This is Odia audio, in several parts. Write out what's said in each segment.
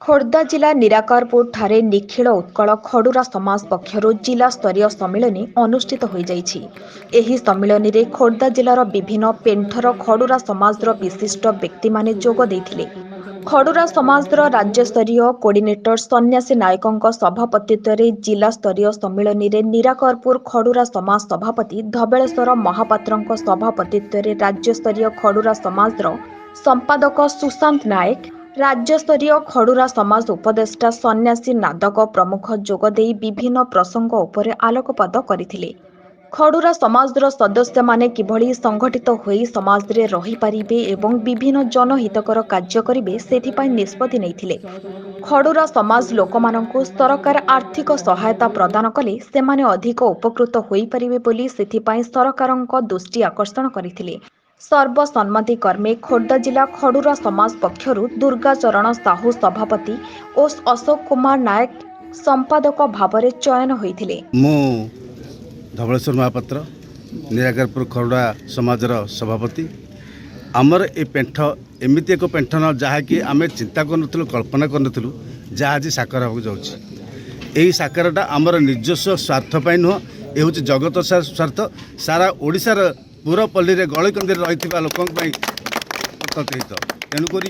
ଖୋର୍ଦ୍ଧା ଜିଲ୍ଲା ନିରାକାରପୁର ଠାରେ ନିଖିଳ ଉତ୍କଳ ଖଡୁରା ସମାଜ ପକ୍ଷରୁ ଜିଲ୍ଲା ସ୍ତରୀୟ ସମ୍ମିଳନୀ ଅନୁଷ୍ଠିତ ହୋଇଯାଇଛି। ଏହି ସମ୍ମିଳନୀରେ ଖୋର୍ଦ୍ଧା ଜିଲ୍ଲାର ବିଭିନ୍ନ ପେଣ୍ଠର ଖଡୁରା ସମାଜର ବିଶିଷ୍ଟ ବ୍ୟକ୍ତିମାନେ ଯୋଗ ଦେଇଥିଲେ। ଖଡୁରା ସମାଜର ରାଜ୍ୟସ୍ତରୀୟ କୋର୍ଡିନେଟର ସନ୍ନ୍ୟାସୀ ନାୟକଙ୍କ ସଭାପତିତ୍ୱରେ ଜିଲ୍ଲା ସ୍ତରୀୟ ସମ୍ମିଳନୀରେ ନିରାକାରପୁର ଖଡୁରା ସମାଜ ସଭାପତି ଧବଳେଶ୍ୱର ମହାପାତ୍ରଙ୍କ ସଭାପତିତ୍ୱରେ ରାଜ୍ୟସ୍ତରୀୟ ଖଡୁରା ସମାଜର ସମ୍ପାଦକ ସୁଶାନ୍ତ ନାୟକ, ରାଜ୍ୟସ୍ତରୀୟ ଖଡୁରା ସମାଜ ଉପଦେଷ୍ଟା ସନ୍ନ୍ୟାସୀ ନାଦକ ପ୍ରମୁଖ ଯୋଗଦେଇ ବିଭିନ୍ନ ପ୍ରସଙ୍ଗ ଉପରେ ଆଲୋକପାତ କରିଥିଲେ। ଖଡୁରା ସମାଜର ସଦସ୍ୟମାନେ କିଭଳି ସଂଗଠିତ ହୋଇ ସମାଜରେ ରହିପାରିବେ ଏବଂ ବିଭିନ୍ନ ଜନହିତକର କାର୍ଯ୍ୟ କରିବେ ସେଥିପାଇଁ ନିଷ୍ପତ୍ତି ନେଇଥିଲେ। ଖଡୁରା ସମାଜ ଲୋକମାନଙ୍କୁ ସରକାର ଆର୍ଥିକ ସହାୟତା ପ୍ରଦାନ କଲେ ସେମାନେ ଅଧିକ ଉପକୃତ ହୋଇପାରିବେ ବୋଲି ସେଥିପାଇଁ ସରକାରଙ୍କ ଦୃଷ୍ଟି ଆକର୍ଷଣ କରିଥିଲେ। ସର୍ବସମ୍ମତିକ୍ରମେ ଖୋର୍ଦ୍ଧା ଜିଲ୍ଲା ଖଡୁରା ସମାଜ ପକ୍ଷରୁ ଦୁର୍ଗାଚରଣ ସାହୁ ସଭାପତି ଓ ଅଶୋକ କୁମାର ନାୟକ ସମ୍ପାଦକ ଭାବରେ ଚୟନ ହୋଇଥିଲେ। ମୁଁ ଧବଳେଶ୍ୱର ମହାପାତ୍ର ନିରାକାରପୁର ଖଡୁରା ସମାଜର ସଭାପତି। ଆମର ଏ ପେଣ୍ଠ ଏମିତି ଏକ ପେଣ୍ଠ ନ ଯାହାକି ଆମେ ଚିନ୍ତା କରୁନଥିଲୁ, କଳ୍ପନା କରୁନଥିଲୁ, ଯାହା ଆଜି ସାକାର ହେବାକୁ ଯାଉଛି। ଏହି ସାକାରଟା ଆମର ନିଜସ୍ୱ ସ୍ୱାର୍ଥ ପାଇଁ ନୁହଁ, ଏ ହେଉଛି ଜଗତ ସ୍ୱାର୍ଥ, ସାରା ଓଡ଼ିଶାର ପୁରପଲ୍ଲୀରେ ଗଳିକନ୍ଦିରେ ରହିଥିବା ଲୋକଙ୍କ ପାଇଁ ପ୍ରତ୍ୟହିତ। ତେଣୁକରି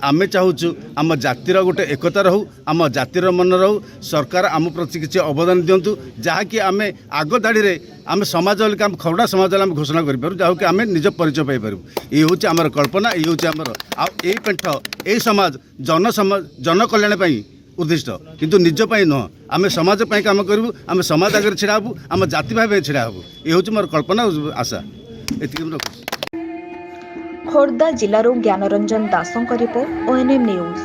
ଆମେ ଚାହୁଁଛୁ ଆମ ଜାତିର ଗୋଟେ ଏକତା ରହୁ, ଆମ ଜାତିର ମନ ରହୁ, ସରକାର ଆମ ପ୍ରତି କିଛି ଅବଦାନ ଦିଅନ୍ତୁ, ଯାହାକି ଆମେ ଆଗ ଧାଡ଼ିରେ ଆମେ ସମାଜ ବୋଲି ଆମେ ଖଡୁରା ସମାଜ ବୋଲି ଆମେ ଘୋଷଣା କରିପାରୁ, ଯାହାକି ଆମେ ନିଜ ପରିଚୟ ପାଇପାରିବୁ। ଇଏ ହେଉଛି ଆମର କଳ୍ପନା, ଇଏ ହେଉଛି ଆମର ଆଉ ଏଇ ପେଣ୍ଠ ଏଇ ସମାଜ ଜନକଲ୍ୟାଣ ପାଇଁ ଉଦ୍ଦିଷ୍ଟ, କିନ୍ତୁ ନିଜ ପାଇଁ ନୁହଁ। ଆମେ ସମାଜ ପାଇଁ କାମ କରିବୁ, ଆମେ ସମାଜ ଆଗରେ ଛିଡ଼ା ହେବୁ, ଆମ ଜାତି ଭାଇ ପାଇଁ ଛିଡ଼ା ହେବୁ। ଏ ହେଉଛି ମୋର କଳ୍ପନା ଆଶା। ଏତିକି ମୁଁ ରଖୁଛି। ଖୋର୍ଦ୍ଧା ଜିଲ୍ଲାରୁ ଜ୍ଞାନରଞ୍ଜନ ଦାସଙ୍କ ରିପୋର୍ଟ, ONM ନ୍ୟୁଜ୍।